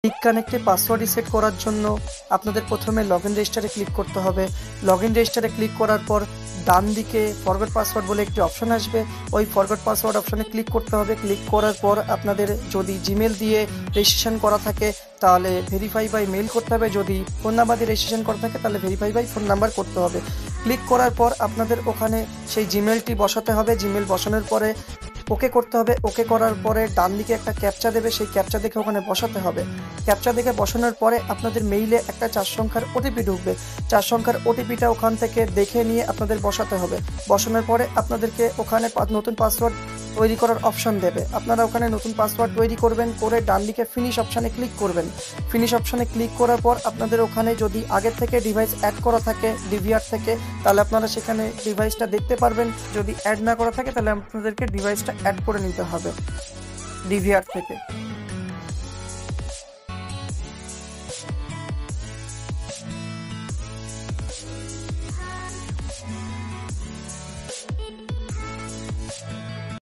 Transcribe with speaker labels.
Speaker 1: Click কানেক্টে password reset করার জন্য আপনাদের প্রথমে লগইন রেজিস্টারে ক্লিক করতে হবে। লগইন রেজিস্টারে ক্লিক করার পর ডান দিকে ফরগট পাসওয়ার্ড বলে একটি অপশন আসবে, ওই ফরগট পাসওয়ার্ড অপশনে ক্লিক করতে হবে। ক্লিক করার পর আপনাদের যদি জিমেল দিয়ে রেজিস্ট্রেশন করা থাকে তাহলে ভেরিফাই বাই মেল করতে হবে, যদি ফোন নাম্বার দিয়ে রেজিস্ট্রেশন করা থাকে তাহলে ভেরিফাই বাই ফোন নাম্বার করতে হবে। ক্লিক করার পর আপনাদের ওখানে সেই জিমেলটি বসাতে হবে। জিমেল বসানোর পরে ওকে করতে হবে। ওকে করার পরে ডান দিকে একটা ক্যাপচা দেবে, সেই ক্যাপচা দেখে ওখানে বসাতে হবে। ক্যাপচা দেখে বসানোর পরে আপনাদের মেইলে একটা 4 সংখ্যার ওটিপি ঢুকবে। 4 সংখ্যার ওটিপিটা ওখান থেকে দেখে নিয়ে আপনাদের বসাতে হবে। বসানোর পরে আপনাদেরকে ওখানে নতুন পাসওয়ার্ড তৈরি করার অপশন দেবে। আপনারা ওখানে নতুন পাসওয়ার্ড তৈরি করবেন, করে ডান দিকে ফিনিশ অপশানে ক্লিক করবেন। ফিনিশ অপশানে ক্লিক করার পর আপনাদের ওখানে যদি আগের থেকে ডিভাইস অ্যাড করা থাকে ডিভিআর থেকে, তাহলে আপনারা সেখানে ডিভাইসটা দেখতে পারবেন। যদি অ্যাড না করা থাকে তাহলে আপনাদেরকে ডিভাইসটা অ্যাড করে নিতে হবে ডিভিআর থেকে।